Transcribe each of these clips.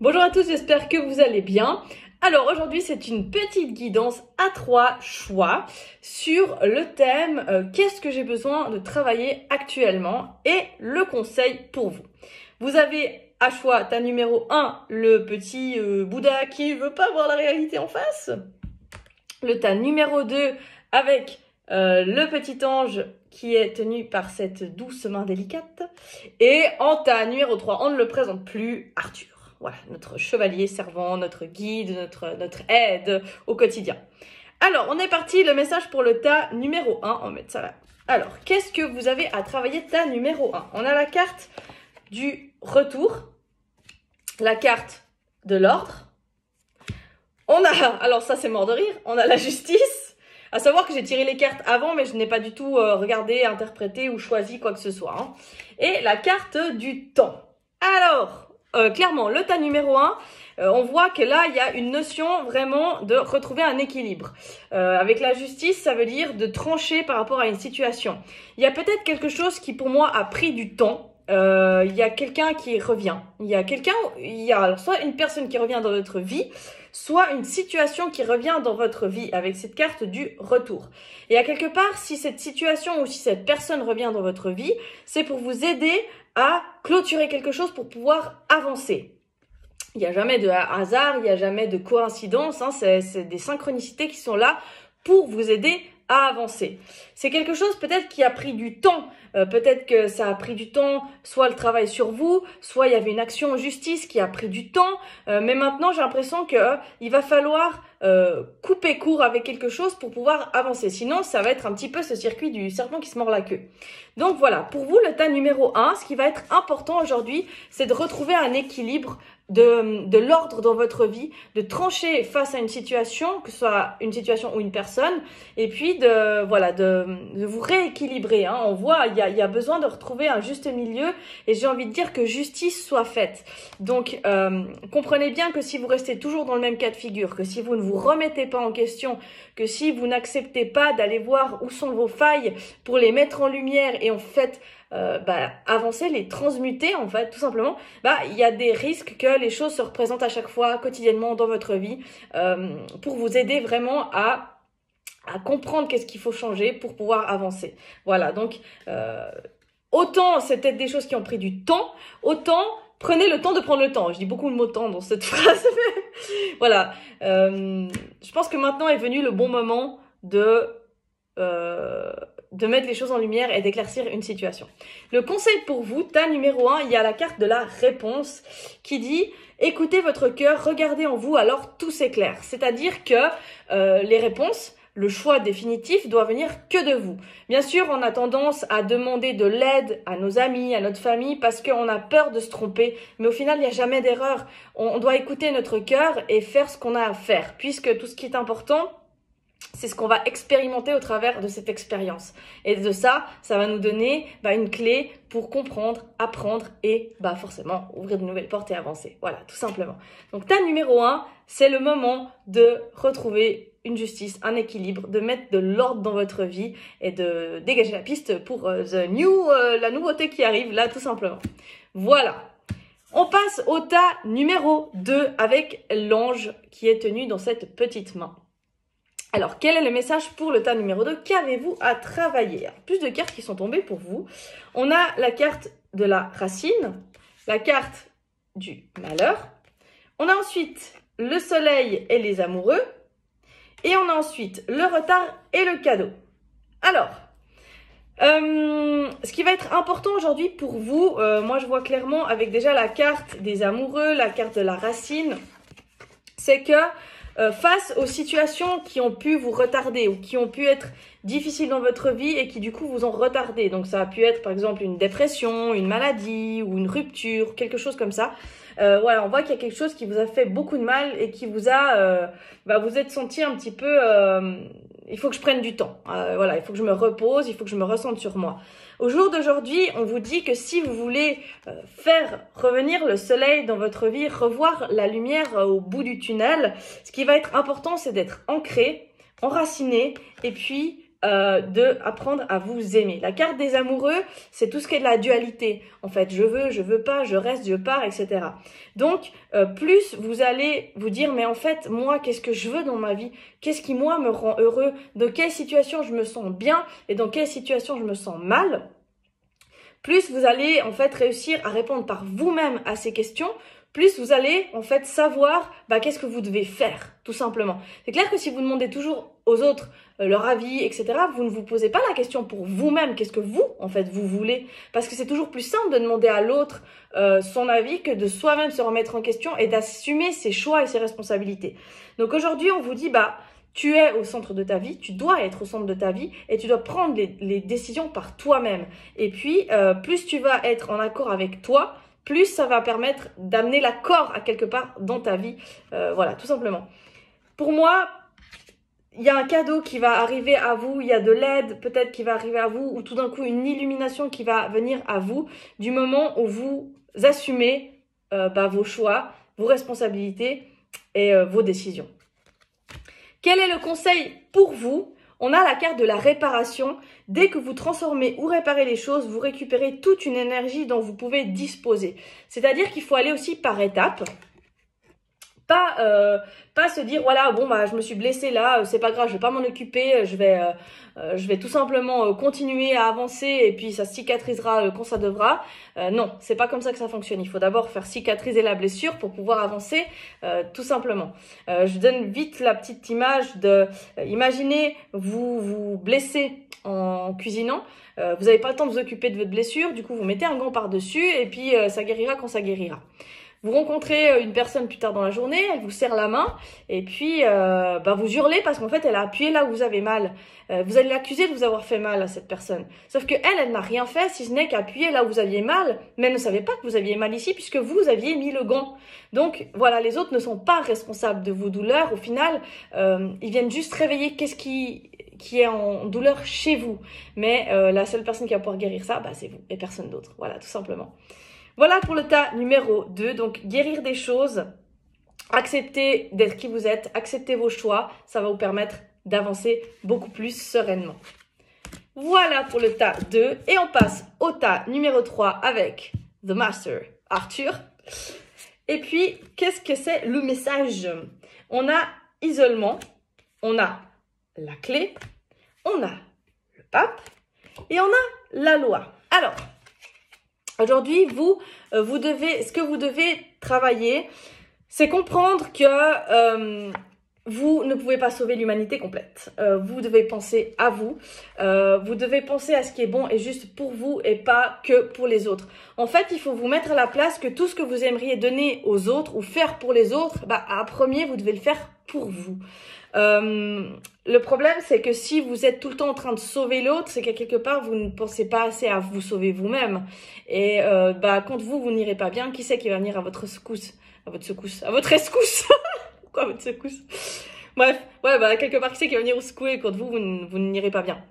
Bonjour à tous, j'espère que vous allez bien. Alors aujourd'hui c'est une petite guidance à 3 choix sur le thème qu'est-ce que j'ai besoin de travailler actuellement et le conseil pour vous. Vous avez à choix ta numéro 1, le petit Bouddha qui veut pas voir la réalité en face. Le tas numéro 2 avec le petit ange qui est tenu par cette douce main délicate. Et en tas numéro 3, on ne le présente plus, Arthur. Voilà, notre chevalier servant, notre guide, notre aide au quotidien. Alors, on est parti, le message pour le tas numéro 1, on va mettre ça là. Alors, qu'est-ce que vous avez à travailler tas numéro 1? On a la carte du retour, la carte de l'ordre. On a, alors ça c'est mort de rire, on a la justice. À savoir que j'ai tiré les cartes avant, mais je n'ai pas du tout regardé, interprété ou choisi quoi que ce soit. Hein. Et la carte du temps. Alors, clairement, le tas numéro 1, on voit que là, il y a une notion vraiment de retrouver un équilibre. Avec la justice, ça veut dire de trancher par rapport à une situation. Il y a peut-être quelque chose qui, pour moi, a pris du temps. Il y a quelqu'un qui revient. Il y a alors, soit une personne qui revient dans votre vie, soit une situation qui revient dans votre vie avec cette carte du retour. Et à quelque part, si cette situation ou si cette personne revient dans votre vie, c'est pour vous aider à clôturer quelque chose pour pouvoir avancer. Il n'y a jamais de hasard, il n'y a jamais de coïncidence, hein, c'est des synchronicités qui sont là pour vous aider à avancer. C'est quelque chose peut-être qui a pris du temps, peut-être que ça a pris du temps, soit le travail sur vous, soit il y avait une action en justice qui a pris du temps, mais maintenant j'ai l'impression que il va falloir couper court avec quelque chose pour pouvoir avancer. Sinon, ça va être un petit peu ce circuit du serpent qui se mord la queue. Donc voilà, pour vous, le tas numéro 1, ce qui va être important aujourd'hui, c'est de retrouver un équilibre de l'ordre dans votre vie, de trancher face à une situation, que ce soit une situation ou une personne, et puis de vous rééquilibrer. Hein. On voit, il y a besoin de retrouver un juste milieu, et j'ai envie de dire que justice soit faite. Donc, comprenez bien que si vous restez toujours dans le même cas de figure, que si vous ne vous remettez pas en question, que si vous n'acceptez pas d'aller voir où sont vos failles pour les mettre en lumière et en fait avancer, les transmuter en fait, tout simplement, il y a des risques que les choses se représentent à chaque fois, quotidiennement dans votre vie, pour vous aider vraiment à comprendre qu'est-ce qu'il faut changer pour pouvoir avancer. Voilà, donc autant c'est peut-être des choses qui ont pris du temps, autant prenez le temps de prendre le temps. Je dis beaucoup le mot temps dans cette phrase, mais voilà. Je pense que maintenant est venu le bon moment de mettre les choses en lumière et d'éclaircir une situation. Le conseil pour vous, tas numéro 1, il y a la carte de la réponse qui dit « Écoutez votre cœur, regardez en vous, alors tout s'éclaire ». C'est-à-dire que les réponses, le choix définitif doit venir que de vous. Bien sûr, on a tendance à demander de l'aide à nos amis, à notre famille, parce qu'on a peur de se tromper. Mais au final, il n'y a jamais d'erreur. On doit écouter notre cœur et faire ce qu'on a à faire, puisque tout ce qui est important, c'est ce qu'on va expérimenter au travers de cette expérience. Et de ça, ça va nous donner une clé pour comprendre, apprendre et forcément ouvrir de nouvelles portes et avancer. Voilà, tout simplement. Donc, tas numéro 1, c'est le moment de retrouver une justice, un équilibre, de mettre de l'ordre dans votre vie et de dégager la piste pour la nouveauté qui arrive là, tout simplement. Voilà. On passe au tas numéro 2 avec l'ange qui est tenu dans cette petite main. Alors, quel est le message pour le tas numéro 2? Qu'avez-vous à travailler? Alors, plus de cartes qui sont tombées pour vous. On a la carte de la racine, la carte du malheur. On a ensuite le soleil et les amoureux. Et on a ensuite le retard et le cadeau. Alors, ce qui va être important aujourd'hui pour vous, moi je vois clairement avec déjà la carte des amoureux, la carte de la racine, c'est que face aux situations qui ont pu vous retarder ou qui ont pu être difficiles dans votre vie et qui du coup vous ont retardé. Donc ça a pu être par exemple une dépression, une maladie ou une rupture, quelque chose comme ça. Voilà, on voit qu'il y a quelque chose qui vous a fait beaucoup de mal et qui vous a, vous êtes senti un petit peu, il faut que je prenne du temps. Voilà, il faut que je me repose, il faut que je me ressente sur moi. Au jour d'aujourd'hui, on vous dit que si vous voulez faire revenir le soleil dans votre vie, revoir la lumière au bout du tunnel, ce qui va être important, c'est d'être ancré, enraciné et puis de apprendre à vous aimer. La carte des amoureux, c'est tout ce qui est de la dualité. En fait, je veux pas, je reste, je pars, etc. Donc, plus vous allez vous dire, mais en fait, moi, qu'est-ce que je veux dans ma vie? Qu'est-ce qui, moi, me rend heureux? Dans quelle situation je me sens bien et dans quelle situation je me sens mal? Plus vous allez, en fait, réussir à répondre par vous-même à ces questions, plus vous allez, en fait, savoir qu'est-ce que vous devez faire, tout simplement. C'est clair que si vous demandez toujours aux autres leur avis, etc., vous ne vous posez pas la question pour vous-même, qu'est-ce que vous, en fait, vous voulez. Parce que c'est toujours plus simple de demander à l'autre son avis que de soi-même se remettre en question et d'assumer ses choix et ses responsabilités. Donc aujourd'hui, on vous dit, tu es au centre de ta vie, tu dois être au centre de ta vie et tu dois prendre les décisions par toi-même. Et puis, plus tu vas être en accord avec toi, plus ça va permettre d'amener l'accord à quelque part dans ta vie. Voilà, tout simplement. Pour moi, il y a un cadeau qui va arriver à vous, il y a de l'aide peut-être qui va arriver à vous, ou tout d'un coup une illumination qui va venir à vous du moment où vous assumez vos choix, vos responsabilités et vos décisions. Quel est le conseil pour vous? On a la carte de la réparation. Dès que vous transformez ou réparez les choses, vous récupérez toute une énergie dont vous pouvez disposer. C'est-à-dire qu'il faut aller aussi par étapes. Pas se dire, voilà, bon, je me suis blessée là, c'est pas grave, je vais pas m'en occuper, je vais tout simplement continuer à avancer et puis ça cicatrisera quand ça devra. Non, c'est pas comme ça que ça fonctionne. Il faut d'abord faire cicatriser la blessure pour pouvoir avancer, tout simplement. Je vous donne vite la petite image de, imaginez, vous blessez en cuisinant. Vous n'avez pas le temps de vous occuper de votre blessure, du coup vous mettez un gant par-dessus et puis ça guérira quand ça guérira. Vous rencontrez une personne plus tard dans la journée, elle vous serre la main et puis vous hurlez parce qu'en fait elle a appuyé là où vous avez mal. Vous allez l'accuser de vous avoir fait mal à cette personne. Sauf que elle n'a rien fait si ce n'est qu'appuyer là où vous aviez mal, mais elle ne savait pas que vous aviez mal ici puisque vous aviez mis le gant. Donc voilà, les autres ne sont pas responsables de vos douleurs. Au final, ils viennent juste réveiller qu'est-ce qui est en douleur chez vous. Mais la seule personne qui va pouvoir guérir ça, c'est vous et personne d'autre. Voilà, tout simplement. Voilà pour le tas numéro 2, donc guérir des choses, accepter d'être qui vous êtes, accepter vos choix, ça va vous permettre d'avancer beaucoup plus sereinement. Voilà pour le tas 2 et on passe au tas numéro 3 avec The Master, Arthur. Et puis, qu'est-ce que c'est le message? On a isolement, on a la clé, on a le pape et on a la loi. Alors, aujourd'hui, ce que vous devez travailler, c'est comprendre que vous ne pouvez pas sauver l'humanité complète. Vous devez penser à vous. Vous devez penser à ce qui est bon et juste pour vous et pas que pour les autres. En fait, il faut vous mettre à la place que tout ce que vous aimeriez donner aux autres ou faire pour les autres, à premier, vous devez le faire pour vous. Le problème, c'est que si vous êtes tout le temps en train de sauver l'autre, c'est qu'à quelque part, vous ne pensez pas assez à vous sauver vous-même. Et quand vous n'irez pas bien, qui c'est qui va venir à votre secousse? À votre rescousse? Pourquoi votre secousse? Bref, quelque part, qui c'est qui va venir vous secouer quand vous n'irez pas bien?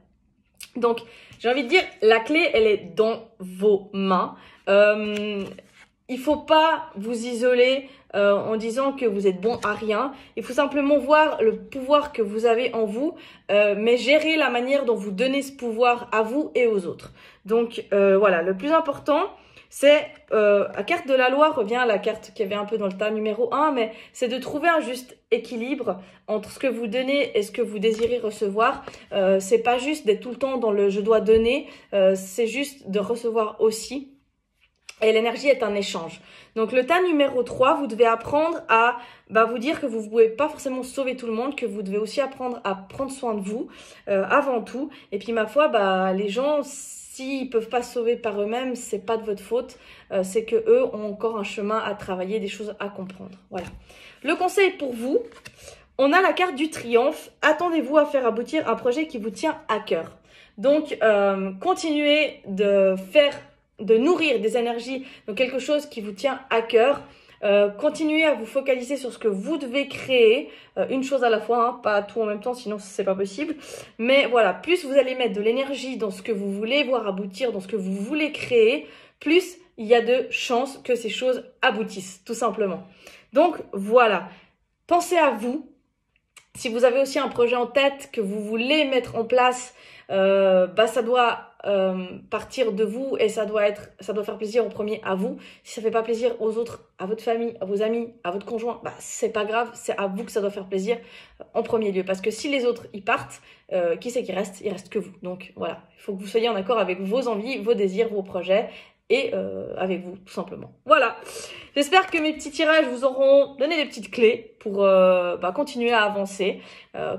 Donc, j'ai envie de dire, la clé, elle est dans vos mains. Il faut pas vous isoler en disant que vous êtes bon à rien. Il faut simplement voir le pouvoir que vous avez en vous, mais gérer la manière dont vous donnez ce pouvoir à vous et aux autres. Donc voilà, le plus important, c'est la carte de la loi revient à la carte qui avait un peu dans le tas numéro 1, mais c'est de trouver un juste équilibre entre ce que vous donnez et ce que vous désirez recevoir. C'est pas juste d'être tout le temps dans le je dois donner, c'est juste de recevoir aussi. Et l'énergie est un échange. Donc le tas numéro 3, vous devez apprendre à vous dire que vous ne pouvez pas forcément sauver tout le monde, que vous devez aussi apprendre à prendre soin de vous avant tout. Et puis ma foi, les gens, s'ils peuvent pas se sauver par eux-mêmes, c'est pas de votre faute. C'est que eux ont encore un chemin à travailler, des choses à comprendre. Voilà. Le conseil pour vous, on a la carte du triomphe. Attendez-vous à faire aboutir un projet qui vous tient à cœur. Donc continuez de nourrir des énergies, donc quelque chose qui vous tient à cœur. Continuez à vous focaliser sur ce que vous devez créer, une chose à la fois, pas tout en même temps, sinon c'est pas possible. Mais voilà, plus vous allez mettre de l'énergie dans ce que vous voulez voir aboutir, dans ce que vous voulez créer, plus il y a de chances que ces choses aboutissent, tout simplement. Donc voilà, pensez à vous, Si vous avez aussi un projet en tête que vous voulez mettre en place, ça doit partir de vous et ça doit faire plaisir au premier à vous. Si ça fait pas plaisir aux autres, à votre famille, à vos amis, à votre conjoint, c'est pas grave, c'est à vous que ça doit faire plaisir en premier lieu. Parce que si les autres ils partent, qui c'est qui reste? Il reste que vous. Donc voilà, il faut que vous soyez en accord avec vos envies, vos désirs, vos projets et avec vous tout simplement. Voilà. J'espère que mes petits tirages vous auront donné des petites clés pour continuer à avancer,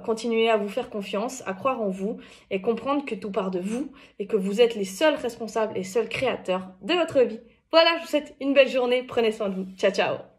continuer à vous faire confiance, à croire en vous et comprendre que tout part de vous et que vous êtes les seuls responsables et seuls créateurs de votre vie. Voilà, je vous souhaite une belle journée. Prenez soin de vous. Ciao, ciao.